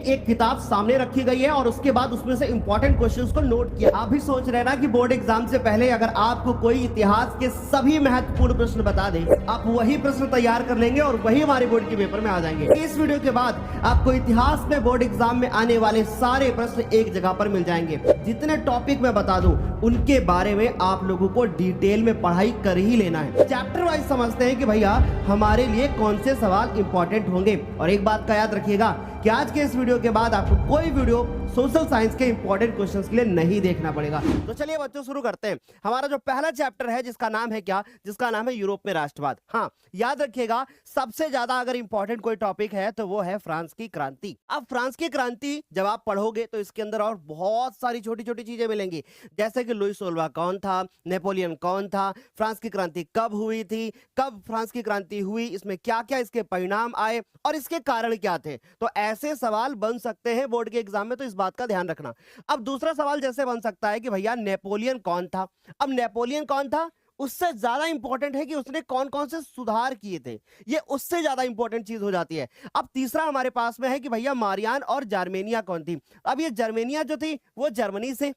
एक किताब सामने रखी गई है और उसके बाद उसमें से इंपॉर्टेंट क्वेश्चंस को नोट किया। आप भी सोच रहे हैं ना कि बोर्ड एग्जाम से पहले अगर आपको कोई इतिहास के सभी महत्वपूर्ण प्रश्न बता दे, आप वही प्रश्न तैयार कर लेंगे और वही हमारे बोर्ड के पेपर में आ जाएंगे। इस वीडियो के बाद आपको इतिहास में बोर्ड एग्जाम में आने वाले सारे प्रश्न एक जगह पर मिल जाएंगे। जितने टॉपिक मैं बता दूं उनके बारे में आप लोगों को डिटेल में पढ़ाई कर ही लेना है। चैप्टर वाइज समझते हैं कि भैया हमारे लिए कौन से सवाल इंपॉर्टेंट होंगे। और एक बात का याद रखिएगा कि आज के इस वीडियो के बाद आपको कोई वीडियो सोशल साइंस के इंपॉर्टेंट क्वेश्चंस के लिए नहीं देखना पड़ेगा। तो चलिए बच्चों शुरू करते हैं। हमारा जो पहला चैप्टर है जिसका नाम है क्या, जिसका नाम है यूरोप में राष्ट्रवाद। हाँ, याद रखिएगा सबसे ज्यादा अगर इंपॉर्टेंट कोई टॉपिक है तो वो है फ्रांस की क्रांति। अब फ्रांस की क्रांति जब आप पढ़ोगे तो इसके अंदर और बहुत सारी छोटी छोटी चीजें मिलेंगी, जैसे कि लुई 16वां कौन था, नेपोलियन कौन था, फ्रांस की क्रांति कब हुई थी, कब फ्रांस की क्रांति हुई, इसमें क्या क्या इसके परिणाम आए और इसके कारण क्या थे। तो ऐसे सवाल बन सकते हैं बोर्ड के एग्जाम में, तो इस बात का ध्यान रखना। अब दूसरा सवाल जैसे बन सकता है कि भैया नेपोलियन कौन था। अब नेपोलियन कौन था, उससे ज्यादा इंपॉर्टेंट है कि उसने कौन कौन से सुधार किए थे, ये उससे ज्यादा इंपॉर्टेंट चीज हो जाती है। अब तीसरा हमारे पास में है कि भैया मारियान और जर्मेनिया कौन थी। अब ये जर्मेनिया जो थी वो जर्मनी से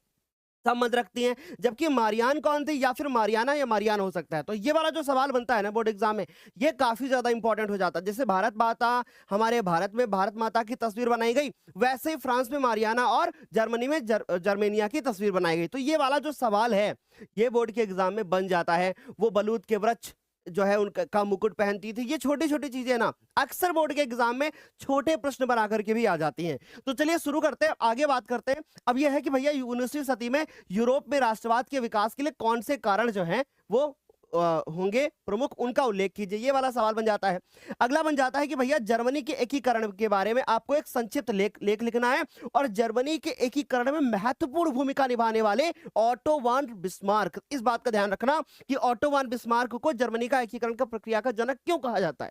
संबंध रखती हैं, जबकि मारियान कौन थी, या फिर मारियाना या मारियान हो सकता है। तो ये वाला जो सवाल बनता है ना बोर्ड एग्जाम में, ये काफी ज्यादा इंपॉर्टेंट हो जाता है। जैसे भारत माता, हमारे भारत में भारत माता की तस्वीर बनाई गई, वैसे ही फ्रांस में मारियाना और जर्मनी में जर्मेनिया की तस्वीर बनाई गई। तो ये वाला जो सवाल है ये बोर्ड के एग्जाम में बन जाता है। वो बलूत के वृक्ष जो है उनका मुकुट पहनती थी, ये छोटी छोटी चीजें ना अक्सर बोर्ड के एग्जाम में छोटे प्रश्न बना करके भी आ जाती हैं। तो चलिए शुरू करते हैं, आगे बात करते हैं। अब यह है कि भैया 19वीं सदी में यूरोप में राष्ट्रवाद के विकास के लिए कौन से कारण जो हैं वो होंगे प्रमुख, उनका उल्लेख कीजिए। ये वाला सवाल बन जाता है। अगला बन जाता है कि भैया जर्मनी के एकीकरण के बारे में आपको एक संक्षिप्त लेख लिखना है और जर्मनी के एकीकरण में महत्वपूर्ण भूमिका निभाने वाले ऑटो वान बिस्मार्क, इस बात का ध्यान रखना कि ऑटो वान बिस्मार्क को जर्मनी का एकीकरण का प्रक्रिया का जनक क्यों कहा जाता है।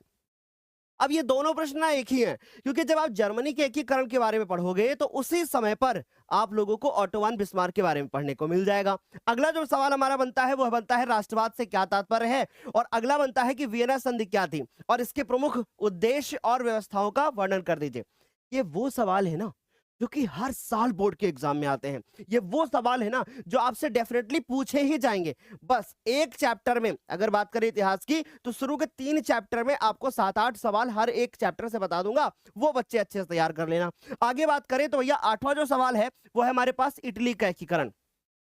अब ये दोनों प्रश्न ना एक ही हैं, क्योंकि जब आप जर्मनी के एकीकरण के बारे में पढ़ोगे तो उसी समय पर आप लोगों को ऑटो वान बिस्मार्क के बारे में पढ़ने को मिल जाएगा। अगला जो सवाल हमारा बनता है वह बनता है राष्ट्रवाद से क्या तात्पर्य है, और अगला बनता है कि वियना संधि क्या थी और इसके प्रमुख उद्देश्य और व्यवस्थाओं का वर्णन कर दीजिए। ये वो सवाल है ना जो कि हर साल बोर्ड के एग्जाम में आते हैं। ये वो सवाल है ना जो आपसे डेफिनेटली पूछे ही जाएंगे। बस एक चैप्टर में अगर बात करें इतिहास की तो शुरू के 3 चैप्टर में आपको 7-8 सवाल हर एक चैप्टर से बता दूंगा, वो बच्चे अच्छे से तैयार कर लेना। आगे बात करें तो भैया 8वां जो सवाल है वो है हमारे पास इटली का एकीकरण।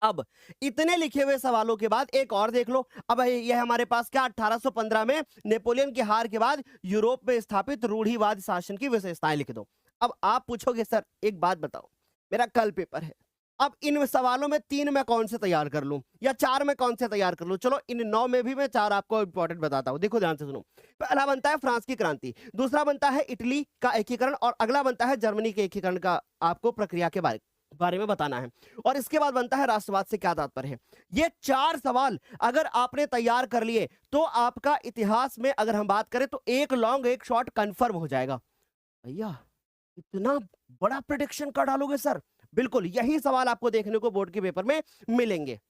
अब इतने लिखे हुए सवालों के बाद एक और देख लो। अब यह हमारे पास क्या 1815 में नेपोलियन की हार के बाद यूरोप में स्थापित रूढ़िवाद शासन की विशेषताएं लिख दो। अब आप पूछोगे सर एक बात बताओ, मेरा कल पेपर है, अब इन सवालों में 3 मैं कौन से तैयार कर लूं या 4 में कौन से तैयार कर लूं। चलो इन 9 में भी मैं 4 आपको इंपॉर्टेंट बताता हूं, देखो ध्यान से सुनो। पहला बनता है फ्रांस की क्रांति, दूसरा बनता है इटली का एकीकरण और अगला बनता है जर्मनी के एकीकरण का आपको प्रक्रिया के बारे में बताना है, और इसके बाद बनता है राष्ट्रवाद से क्या तात्पर्य है। ये 4 सवाल अगर आपने तैयार कर लिए तो आपका इतिहास में अगर हम बात करें तो एक लॉन्ग एक शॉर्ट कंफर्म हो जाएगा। भैया इतना बड़ा प्रेडिक्शन कर डालोगे सर, बिल्कुल यही सवाल आपको देखने को बोर्ड के पेपर में मिलेंगे।